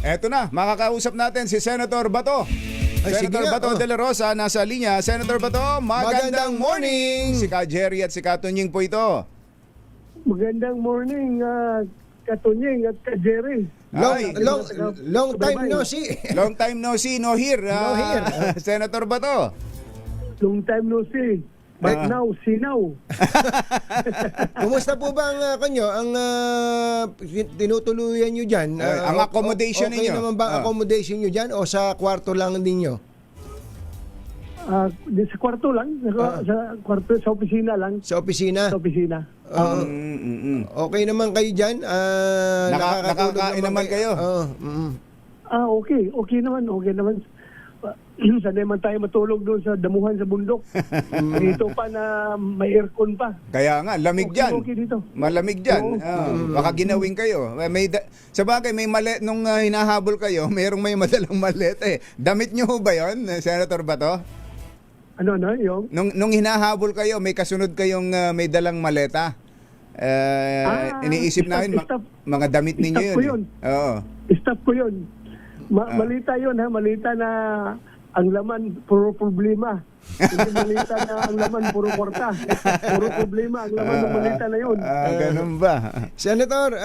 Eto na, makakausap natin si Senator Bato. Ay, Senator sige nga, Bato de la Rosa, nasa linya. Senator Bato, magandang morning! Si Ka Jerry at si Ka Tunying po ito. Magandang morning, Katunying at Ka Jerry. Ay, Long time no see. long time no see, no hear. No hear. Senator Bato. Long time no see. But now, see now. Kumusta po ba ang tinutuluyan nyo dyan? Ang accommodation okay ninyo? naman ba ang accommodation nyo dyan o sa kwarto lang ninyo? Sa kwarto lang, sa kwarto, sa opisina lang. Sa opisina? Sa opisina. Okay naman kayo dyan? Nakakain naman kayo? Okay. Okay naman. Sanay man tayo matulog doon sa damuhan sa bundok. Dito pa na may aircon pa. Kaya nga, lamig dyan. Okay dito. Malamig dyan. Baka ginawin kayo. Sa bagay, may malet nung hinahabol kayo, may madalang malet eh. Damit nyo ba yun, Senator Bato? Ano, yung? Nung hinahabol kayo, may kasunod kayong may dalang maleta. Iniisip namin, mga damit ninyo staff ko yun. yun. Oo. Staff ko yun. Malita yun, malita na ang laman, puro problema. Hindi malita na ang laman, puro kwarta. Puro problema, ang laman ng malita na yun. Ganun ba? Senator,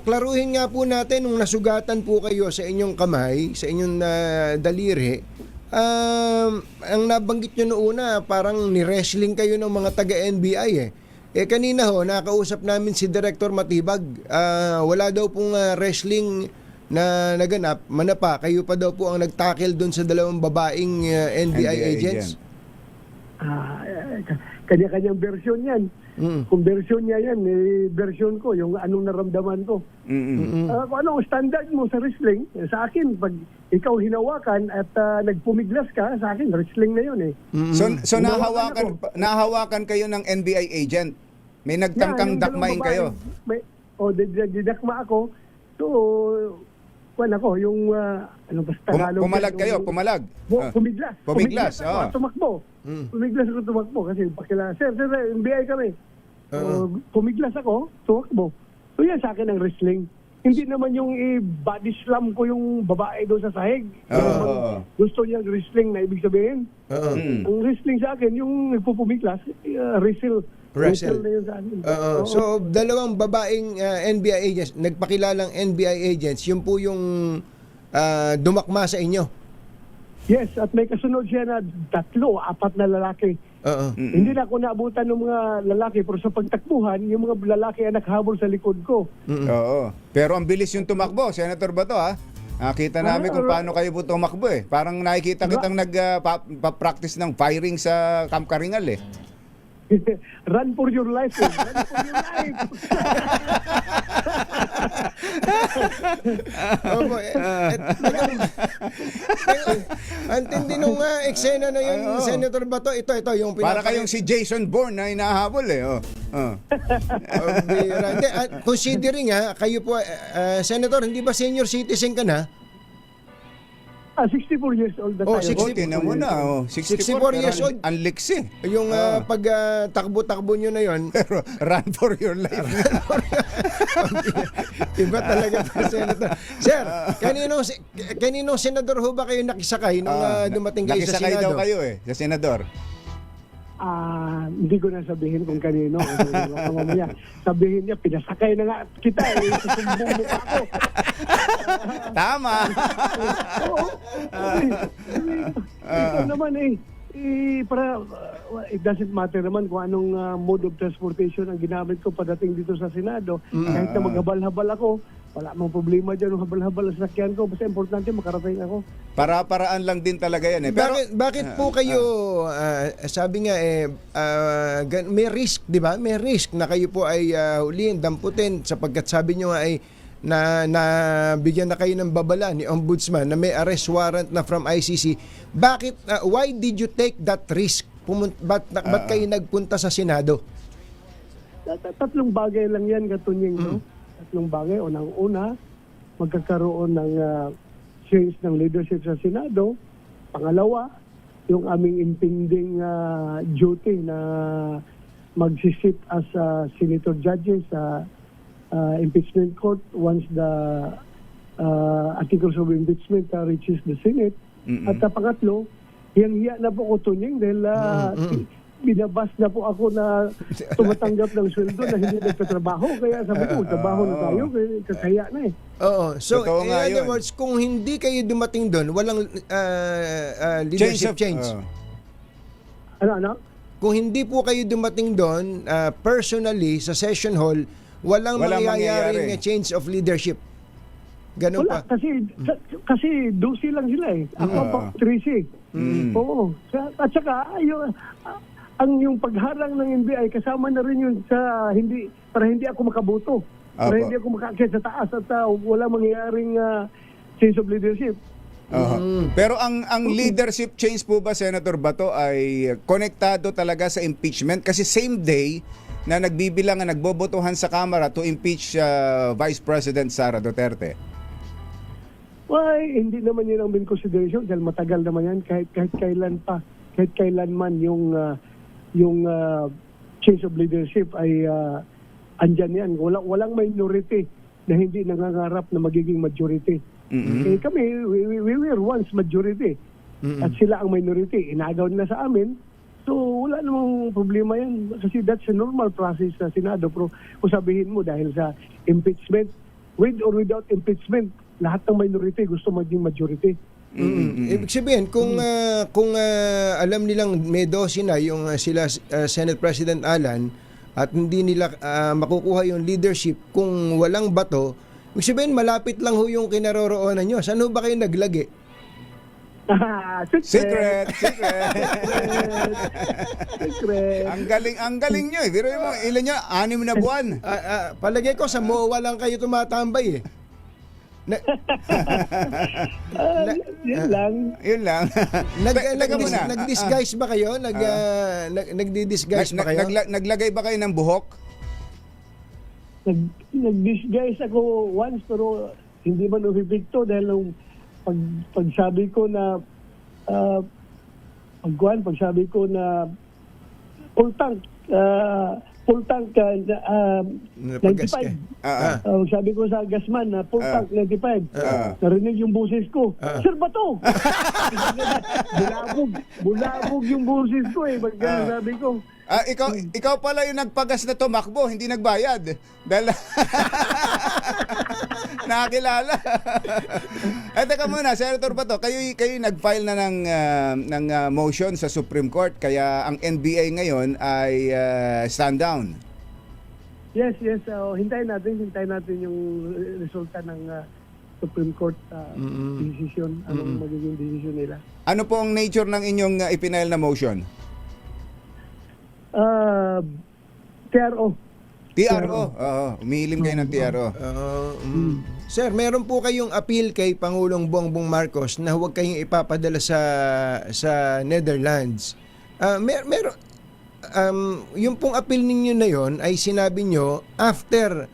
klaruhin nga po natin nung nasugatan po kayo sa inyong kamay, sa inyong daliri. Ang nabanggit nyo noona, parang ni-wrestling kayo ng mga taga-NBI eh. Kanina nakausap namin si Director Matibag. Wala daw pong wrestling na naganap, manapa, kayo pa daw po ang nagtackle doon sa dalawang babaeng NBI agents? Kanya-kanyang version yan. Kung version niya yan, version ko, yung anong naramdaman ko. Kung anong standard mo sa wrestling, sa akin, pag ikaw hinawakan at nagpumiglas ka, sa akin, wrestling na yun eh. So nahawakan kayo ng NBI agent? May nagtangkang dakmain kayo? Didakma ako. So, yung ano ba Tagalog? Pumalag kayo, pumalag. Pumiglas. Pumiglas, tumakbo. Pumiglas ako tumakbo kasi pakila, sir, NBI kami. Pumiglas ako, tumakbo. So yan sa akin ang wrestling. Hindi naman yung body slam ko yung babae doon sa sahig. Gusto niya wrestling na ibig sabihin. Ang wrestling sa akin, yung nagpupumiglas, wrestle na yun sa akin. So, dalawang babaeng NBI agents, nagpakilalang NBI agents, yun po yung dumakma sa inyo? Yes, at may kasunod siya na 3, 4 na lalaki. Hindi na ako naabutan ng mga lalaki, pero sa pagtakbuhan, yung mga lalaki ang nakahabol sa likod ko. Oo. Pero ang bilis yung tumakbo, Senator Bato ha? Nakita namin kung paano kayo po tumakbo eh. Parang nakikita kitang nagpa-practice ng firing sa Camp Karingal eh. Run for your life. Run for your life. Ang tindi nung eksena na yun, Senator Bato, ito yung para kayong si Jason Bourne na hinahabol eh. Considering kayo po, Senator, hindi ba senior citizen ka na? 64 years old na tayo. 64 mo na. 64 years old. Ang liksi. Yung pag takbo-takbo nyo na yon. Pero run for your life. Iba talaga pa, Senator. Sir, kaninong senador ho ba kayo nakisakay nung dumating kayo sa Senado? Nakisakay daw kayo sa senador. Hindi ko na sabihin kung kanino. Mamaya, sabihin niya, pinasakay na nga kita. Susumbong mo pa ako. Tama. Oo. Ito naman it doesn't matter naman kung anong mode of transportation ang ginamit ko pagdating dito sa Senado. Kahit na maghabal-habal ako, wala mang problema dyan yung habal-habal sa sakyan ko. Basta importante makarating ako. Para-paraan lang din talaga yan eh. Pero, bakit po kayo, sabi nga may risk, di ba? May risk na kayo po ay huliin, damputin sapagkat sabi nyo nga ay na bigyan na kayo ng babala ni Ombudsman na may arrest warrant na from ICC. Bakit, why did you take that risk? Ba't kayo nagpunta sa Senado? Tatlong bagay lang yan, Katunying. Tatlong bagay. Unang-una, magkakaroon ng change ng leadership sa Senado. Pangalawa, yung aming impending duty na mag-sit as senator judges sa impeachment court once the articles of impeachment reaches the Senate. At pangatlo, hiyang-hiya na po ko tunying dahil binabas na po ako na tumatanggap ng sweldo na hindi nagtatrabaho. Kaya sabi ko, trabaho na tayo, kaya na eh. Oo. So, Totoo in nga other yun. words, kung hindi kayo dumating doon, walang leadership change. Ano? Kung hindi po kayo dumating doon, personally, sa session hall, walang mangyayaring mangyayari. Change of leadership. Ganun Wala, pa. kasi 12 lang sila eh. Ako pa 13. Oo. At saka, ang yung pagharang ng NBI, kasama na rin yun sa para hindi ako makaboto. Para Apo. hindi ako makaakyat sa taas at wala mangyayaring change of leadership. Pero ang leadership change po ba, Senator Bato, ay konektado talaga sa impeachment? Kasi same day na nagbibilang na nagbobotohan sa Kamara to impeach Vice President Sara Duterte. Why, hindi naman yun ang main consideration dahil matagal naman yan kahit kailan man yung change of leadership ay andyan yan. Walang minority na hindi nangangarap na magiging majority. Eh, kami, we were once majority. At sila ang minority. Inagaw nila sa amin. So, wala namang problema yan. Kasi that's a normal process sa Senado. Pero kung sabihin mo dahil sa impeachment, with or without impeachment, lahat ng minority gusto maging majority. Ibig sabihin, kung alam nilang may 12 na yung sila Senate President Alan at hindi nila makukuha yung leadership kung walang bato, ibig sabihin malapit lang ho yung kinaroroonan nyo. Saan ho ba kayo naglagi? Secret. Secret. Ang galing nyo eh. Pero mo, ilan nyo? 6 na buwan. Palagay ko sa MOA lang kayo tumatambay eh. Yun lang. Yun lang. Teka muna. Nag-disguise ba kayo? Nagdi-disguise ba kayo? Naglagay ba kayo ng buhok? Nag-disguise ako once pero hindi man umibigto dahil nung pagsabi ko na pagsabi ko na full tank 95. Sabi ko sa gasman na full tank 95. Narinig yung boses ko. Sir Bato! Bulabog yung boses ko eh. Sabi ko. Ikaw pala yung nagpagas na tumakbo, hindi nagbayad. Dahil nakakilala. Teka muna, Senator Bato, kayo nag-file na ng motion sa Supreme Court, kaya ang NBA ngayon ay stand down. Yes. Hintayin natin yung resulta ng Supreme Court decision. Anong magiging decision nila. Ano po ang nature ng inyong ipinail na motion? TRO. TRO. Oo, umiilim kayo ng TRO. Sir, meron po kayong appeal kay Pangulong Bongbong Marcos na huwag kayong ipapadala sa Netherlands. Meron yung pong appeal ninyo na yon ay sinabi nyo after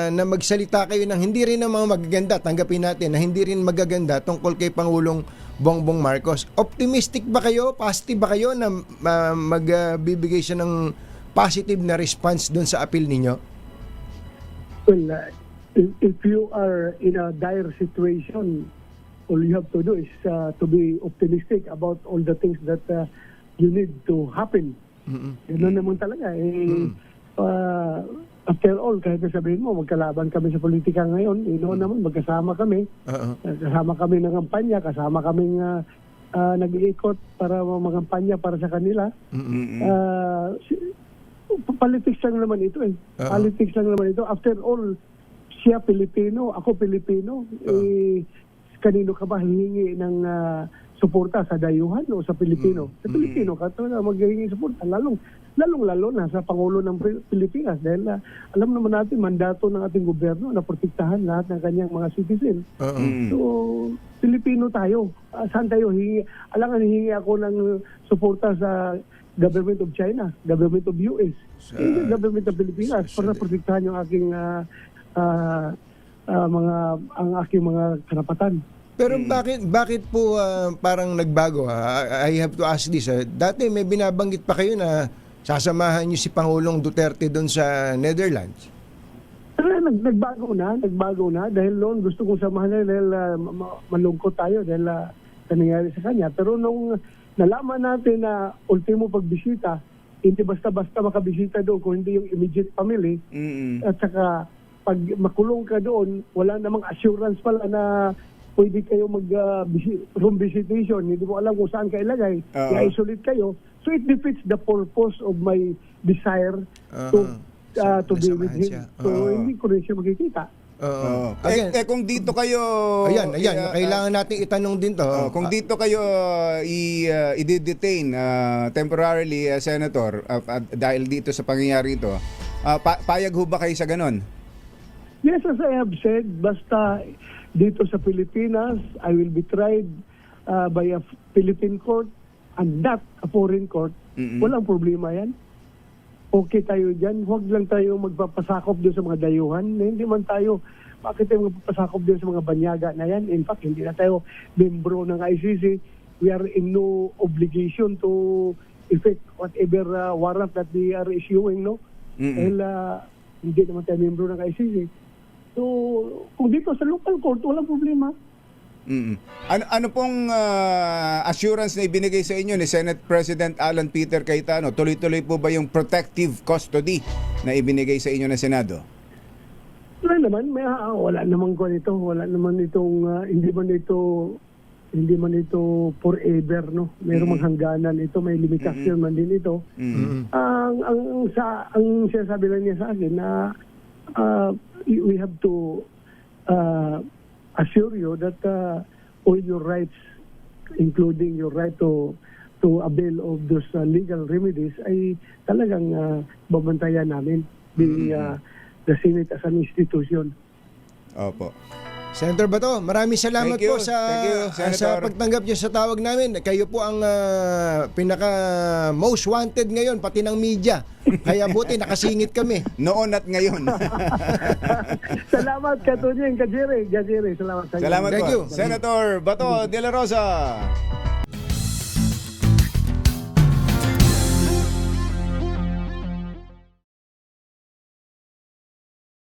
na magsalita kayo ng hindi rin naman magaganda, tanggapin natin na hindi rin magaganda tungkol kay Pangulong Bongbong Marcos. Optimistic ba kayo? Positive ba kayo na magbibigay siya ng positive na response doon sa appeal ninyo? Well, if you are in a dire situation, all you have to do is to be optimistic about all the things that you need to happen. Yun naman talaga. After all, kahit sabihin mo, magkalaban kami sa politika ngayon, naman, magkasama kami. Kasama kami ng kampanya, kasama kami nag-iikot para magampanya para sa kanila. Politics lang naman ito eh. Politics lang naman ito. After all, siya Pilipino, ako Pilipino. Kanino ka ba hihingi ng suporta sa dayuhan o sa Pilipino? Sa Pilipino ka ito na maghihingi suporta. Lalong-lalo na sa Pangulo ng Pilipinas dahil alam naman natin, mandato ng ating gobyerno na protektahan lahat ng kanyang mga citizen. So, Pilipino tayo. Saan tayo hihingi? Alangan hihingi ako ng suporta sa Government of China, Government of US, Government of Pilipinas para protektahan yung aking aking mga karapatan. Pero bakit po parang nagbago? I have to ask this. Dati may binabanggit pa kayo na sasamahan niyo si Pangulong Duterte doon sa Netherlands. Pero nagbago na dahil noon gusto kong samahan dahil malungkot tayo dahil sa nangyari sa kanya. Pero nung nalaman natin na ultimo pagbisita, hindi basta-basta makabisita doon kung hindi yung immediate family. At saka pag makulong ka doon, wala namang assurance pala na pwede kayo room visitation. Hindi mo alam kung saan ka ilagay. I-isolate kayo. So it defeats the purpose of my desire to be with him. siya. So hindi ko rin siya makikita. Again, Kung dito kayo ayan, kailangan natin itanong din to. kung dito kayo i-detain temporarily, Senator, dahil dito sa pangyayari ito, payag ho ba kayo sa ganon? Yes, as I have said, basta dito sa Pilipinas, I will be tried by a Philippine court and not a foreign court. Walang problema yan. Okay tayo dyan. Huwag lang tayo magpapasakop doon sa mga dayuhan. Hindi man tayo, bakit tayo magpapasakop doon sa mga banyaga na yan? In fact, hindi na tayo membro ng ICC. We are in no obligation to effect whatever warrant that they are issuing, no? Dahil hindi naman tayo membro ng ICC. So, kung dito sa local court, walang problema. Ano pong assurance na ibinigay sa inyo ni Senate President Alan Peter Cayetano? Tuloy-tuloy po ba yung protective custody na ibinigay sa inyo ng Senado? Wala naman ko nito. Wala naman itong hindi man ito forever, no. Mayroong hangganan ito, may limitasyon man din ito. Ang sinasabi lang niya sa akin na we have to assure you that all your rights, including your right to avail of those legal remedies, ay talagang babantayan namin being the Senate as an institution. Opo. Senator Bato, maraming salamat Thank you. po sa Thank you, Senator. sa pagtanggap niyo sa tawag namin. Kayo po ang pinaka most wanted ngayon, pati ng media. Kaya buti nakasingit kami. Noon at ngayon. Salamat, Katunyeng, Kajere. Salamat sa inyo. Salamat Thank po. you. Senator Bato de la Rosa.